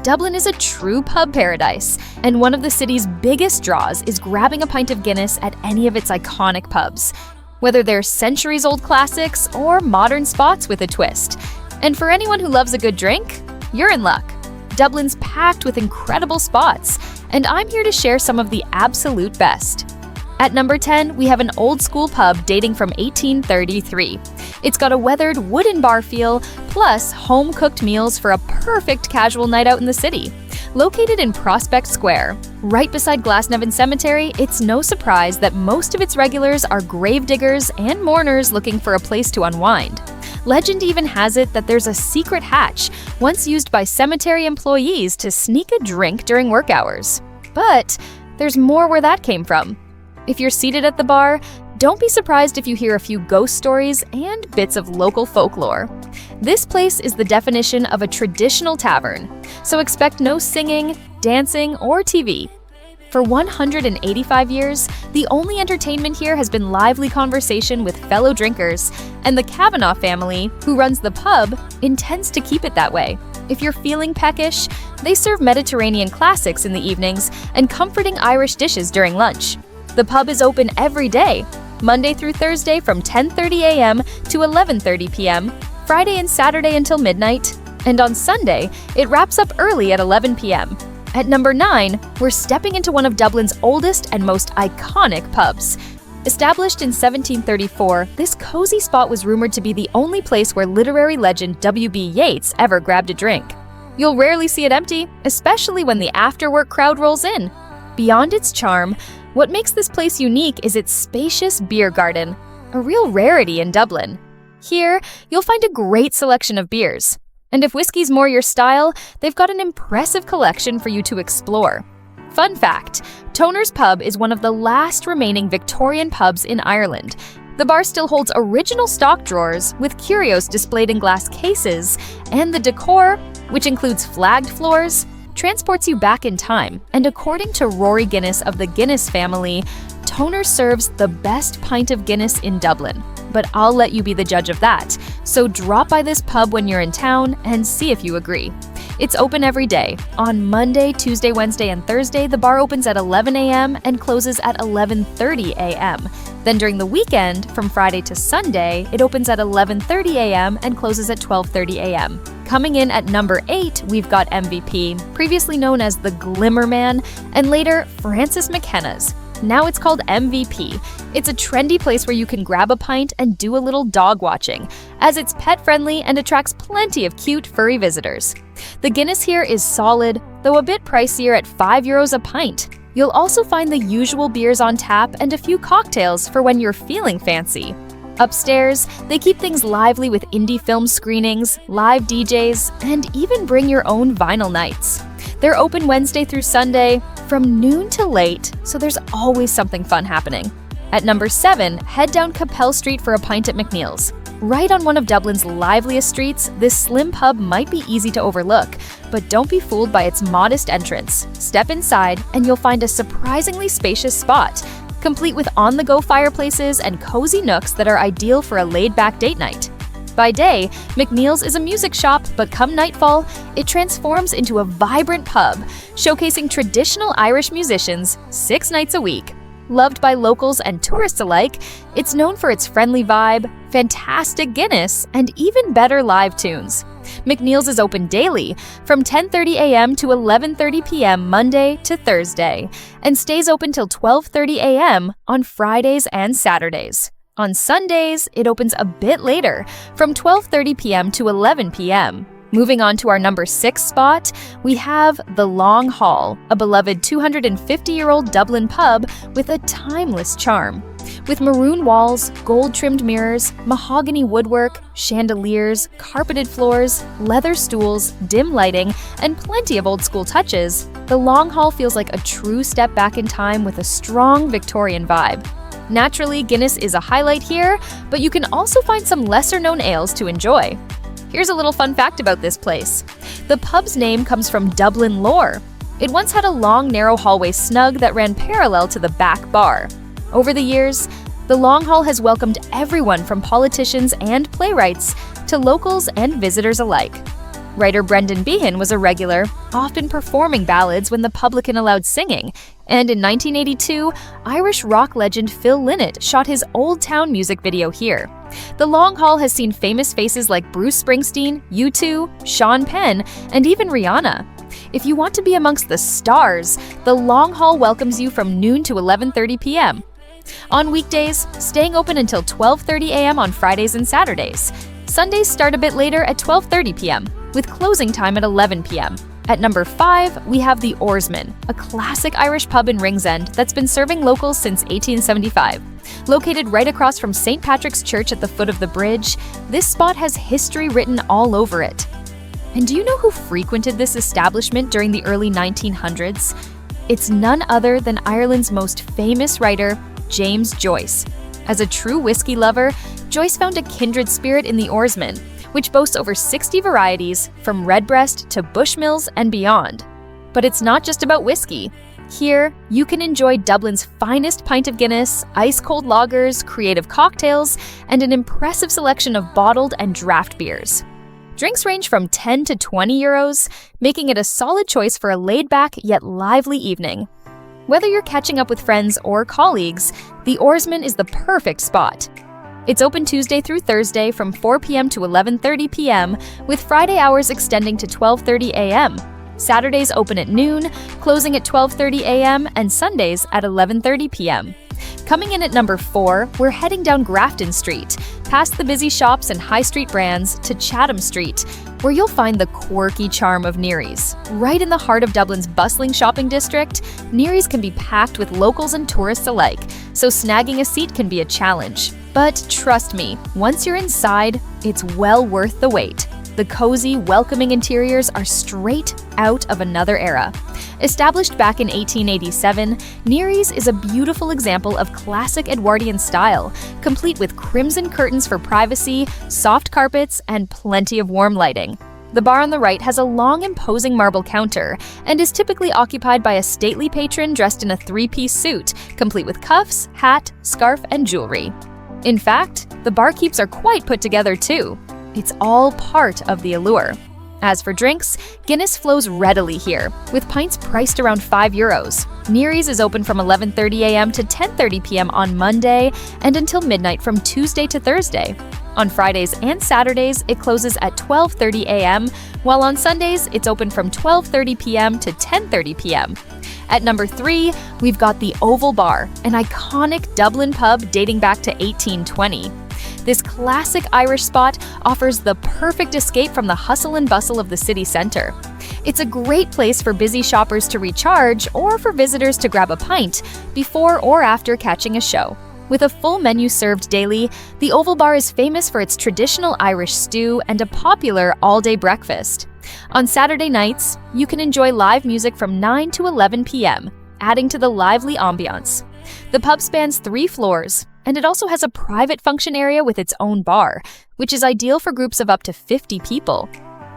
Dublin is a true pub paradise, and one of the city's biggest draws is grabbing a pint of Guinness at any of its iconic pubs, whether they're centuries-old classics or modern spots with a twist. And for anyone who loves a good drink, you're in luck. Dublin's packed with incredible spots, and I'm here to share some of the absolute best. At number 10, we have an old-school pub dating from 1833. It's got a weathered wooden bar feel, plus home-cooked meals for a perfect casual night out in the city. Located in Prospect Square, right beside Glasnevin Cemetery, it's no surprise that most of its regulars are gravediggers and mourners looking for a place to unwind. Legend even has it that there's a secret hatch, once used by cemetery employees to sneak a drink during work hours. But there's more where that came from. If you're seated at the bar, don't be surprised if you hear a few ghost stories and bits of local folklore. This place is the definition of a traditional tavern, so expect no singing, dancing, or TV. For 185 years, the only entertainment here has been lively conversation with fellow drinkers, and the Kavanagh family, who runs the pub, intends to keep it that way. If you're feeling peckish, they serve Mediterranean classics in the evenings and comforting Irish dishes during lunch. The pub is open every day, Monday through Thursday from 10:30 a.m. to 11:30 p.m., Friday and Saturday until midnight, and on Sunday, it wraps up early at 11 p.m. At number 9, we're stepping into one of Dublin's oldest and most iconic pubs. Established in 1734, this cozy spot was rumored to be the only place where literary legend W.B. Yeats ever grabbed a drink. You'll rarely see it empty, especially when the after-work crowd rolls in. Beyond its charm, what makes this place unique is its spacious beer garden, a real rarity in Dublin. Here, you'll find a great selection of beers. And if whiskey's more your style, they've got an impressive collection for you to explore. Fun fact, Toner's Pub is one of the last remaining Victorian pubs in Ireland. The bar still holds original stock drawers with curios displayed in glass cases, and the decor, which includes flagged floors, transports you back in time. And according to Rory Guinness of the Guinness family, Toner serves the best pint of Guinness in Dublin. But I'll let you be the judge of that, so drop by this pub when you're in town and see if you agree. It's open every day. On Monday, Tuesday, Wednesday, and Thursday, the bar opens at 11 a.m. and closes at 11:30 a.m. Then during the weekend, from Friday to Sunday, it opens at 11:30 a.m. and closes at 12:30 a.m. Coming in at number 8, we've got MVP, previously known as the Glimmer Man, and later Francis McKenna's. Now it's called MVP. It's a trendy place where you can grab a pint and do a little dog watching, as it's pet-friendly and attracts plenty of cute, furry visitors. The Guinness here is solid, though a bit pricier at €5 a pint. You'll also find the usual beers on tap and a few cocktails for when you're feeling fancy. Upstairs, they keep things lively with indie film screenings, live DJs, and even bring your own vinyl nights. They're open Wednesday through Sunday, from noon to late, so there's always something fun happening. At number 7, head down Capel Street for a pint at McNeil's. Right on one of Dublin's liveliest streets, this slim pub might be easy to overlook, but don't be fooled by its modest entrance. Step inside, and you'll find a surprisingly spacious spot, complete with on-the-go fireplaces and cozy nooks that are ideal for a laid-back date night. By day, McNeil's is a music shop, but come nightfall, it transforms into a vibrant pub, showcasing traditional Irish musicians 6 nights a week. Loved by locals and tourists alike, it's known for its friendly vibe, fantastic Guinness, and even better live tunes. McNeil's is open daily, from 10:30 a.m. to 11:30 p.m. Monday to Thursday, and stays open till 12:30 a.m. on Fridays and Saturdays. On Sundays, it opens a bit later, from 12:30 p.m. to 11 p.m. Moving on to our number 6 spot, we have The Long Hall, a beloved 250-year-old Dublin pub with a timeless charm. With maroon walls, gold-trimmed mirrors, mahogany woodwork, chandeliers, carpeted floors, leather stools, dim lighting, and plenty of old-school touches, The Long Hall feels like a true step back in time with a strong Victorian vibe. Naturally, Guinness is a highlight here, but you can also find some lesser-known ales to enjoy. Here's a little fun fact about this place. The pub's name comes from Dublin lore. It once had a long, narrow hallway snug that ran parallel to the back bar. Over the years, the Long Hall has welcomed everyone from politicians and playwrights to locals and visitors alike. Writer Brendan Behan was a regular, often performing ballads when the publican allowed singing, and in 1982, Irish rock legend Phil Lynott shot his Old Town music video here. The Long Hall has seen famous faces like Bruce Springsteen, U2, Sean Penn, and even Rihanna. If you want to be amongst the stars, the Long Hall welcomes you from noon to 11:30 p.m. On weekdays, staying open until 12:30 a.m. on Fridays and Saturdays. Sundays start a bit later at 12:30 p.m., with closing time at 11 p.m. At number 5, we have the Oarsman, a classic Irish pub in Ringsend that's been serving locals since 1875. Located right across from St. Patrick's Church at the foot of the bridge, this spot has history written all over it. And do you know who frequented this establishment during the early 1900s? It's none other than Ireland's most famous writer, James Joyce. As a true whiskey lover, Joyce found a kindred spirit in the Oarsman, which boasts over 60 varieties, from Redbreast to Bushmills and beyond. But it's not just about whiskey. Here, you can enjoy Dublin's finest pint of Guinness, ice-cold lagers, creative cocktails, and an impressive selection of bottled and draft beers. Drinks range from 10 to 20 euros, making it a solid choice for a laid-back yet lively evening. Whether you're catching up with friends or colleagues, the Oarsman is the perfect spot. It's open Tuesday through Thursday from 4 p.m. to 11:30 p.m., with Friday hours extending to 12:30 a.m. Saturdays open at noon, closing at 12:30 a.m., and Sundays at 11:30 p.m. Coming in at number 4, we're heading down Grafton Street, past the busy shops and high street brands to Chatham Street, where you'll find the quirky charm of Neary's. Right in the heart of Dublin's bustling shopping district, Neary's can be packed with locals and tourists alike, so snagging a seat can be a challenge. But trust me, once you're inside, it's well worth the wait. The cozy, welcoming interiors are straight out of another era. Established back in 1887, Neary's is a beautiful example of classic Edwardian style, complete with crimson curtains for privacy, soft carpets, and plenty of warm lighting. The bar on the right has a long, imposing marble counter and is typically occupied by a stately patron dressed in a three-piece suit, complete with cuffs, hat, scarf, and jewelry. In fact, the barkeeps are quite put together too. It's all part of the allure. As for drinks, Guinness flows readily here, with pints priced around 5 euros. Neary's is open from 11:30 a.m. to 10:30 p.m. on Monday and until midnight from Tuesday to Thursday. On Fridays and Saturdays, it closes at 12:30 a.m., while on Sundays, it's open from 12:30 p.m. to 10:30 p.m. At number 3, we've got the Oval Bar, an iconic Dublin pub dating back to 1820. This classic Irish spot offers the perfect escape from the hustle and bustle of the city center. It's a great place for busy shoppers to recharge or for visitors to grab a pint before or after catching a show. With a full menu served daily, the Oval Bar is famous for its traditional Irish stew and a popular all-day breakfast. On Saturday nights, you can enjoy live music from 9 to 11 p.m., adding to the lively ambiance. The pub spans 3 floors, and it also has a private function area with its own bar, which is ideal for groups of up to 50 people.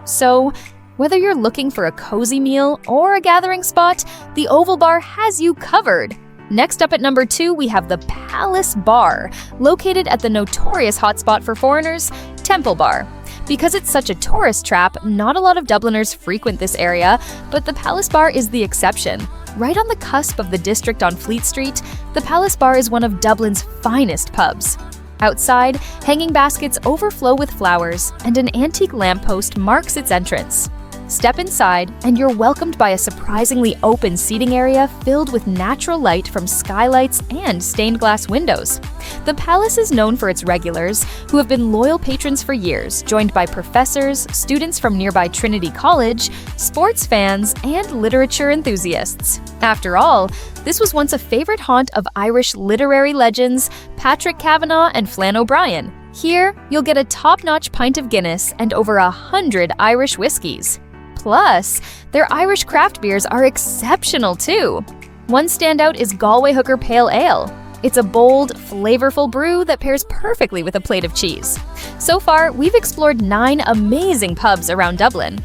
So, whether you're looking for a cozy meal or a gathering spot, the Oval Bar has you covered. Next up at number 2, we have the Palace Bar, located at the notorious hotspot for foreigners, Temple Bar. Because it's such a tourist trap, not a lot of Dubliners frequent this area, but the Palace Bar is the exception. Right on the cusp of the district on Fleet Street, the Palace Bar is one of Dublin's finest pubs. Outside, hanging baskets overflow with flowers, and an antique lamppost marks its entrance. Step inside, and you're welcomed by a surprisingly open seating area filled with natural light from skylights and stained glass windows. The palace is known for its regulars, who have been loyal patrons for years, joined by professors, students from nearby Trinity College, sports fans, and literature enthusiasts. After all, this was once a favorite haunt of Irish literary legends Patrick Kavanagh and Flann O'Brien. Here, you'll get a top-notch pint of Guinness and over 100 Irish whiskies. Plus, their Irish craft beers are exceptional too. One standout is Galway Hooker Pale Ale. It's a bold, flavorful brew that pairs perfectly with a plate of cheese. So far, we've explored 9 amazing pubs around Dublin.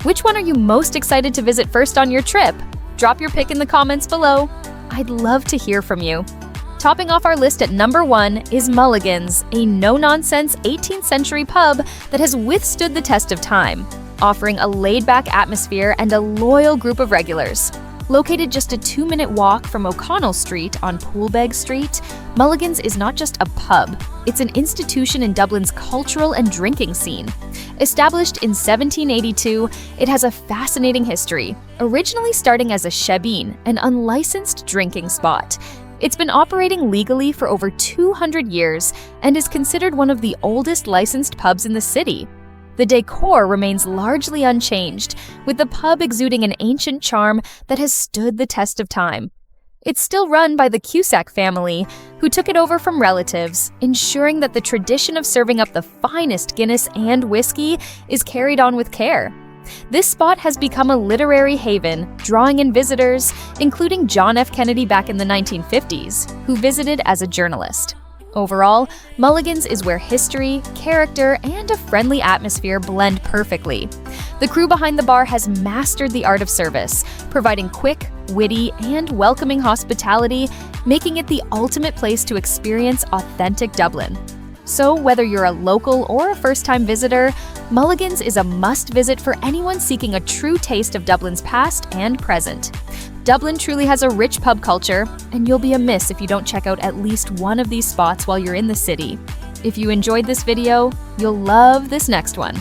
Which one are you most excited to visit first on your trip? Drop your pick in the comments below. I'd love to hear from you. Topping off our list at number 1 is Mulligan's, a no-nonsense 18th century pub that has withstood the test of time. offering a laid-back atmosphere and a loyal group of regulars. Located just a 2-minute walk from O'Connell Street on Poolbeg Street, Mulligan's is not just a pub, it's an institution in Dublin's cultural and drinking scene. Established in 1782, it has a fascinating history, originally starting as a shebeen, an unlicensed drinking spot. It's been operating legally for over 200 years and is considered one of the oldest licensed pubs in the city. The decor remains largely unchanged, with the pub exuding an ancient charm that has stood the test of time. It's still run by the Cusack family, who took it over from relatives, ensuring that the tradition of serving up the finest Guinness and whiskey is carried on with care. This spot has become a literary haven, drawing in visitors, including John F. Kennedy back in the 1950s, who visited as a journalist. Overall, Mulligan's is where history, character, and a friendly atmosphere blend perfectly. The crew behind the bar has mastered the art of service, providing quick, witty, and welcoming hospitality, making it the ultimate place to experience authentic Dublin. So whether you're a local or a first-time visitor, Mulligan's is a must-visit for anyone seeking a true taste of Dublin's past and present. Dublin truly has a rich pub culture, and you'll be amiss if you don't check out at least one of these spots while you're in the city. If you enjoyed this video, you'll love this next one.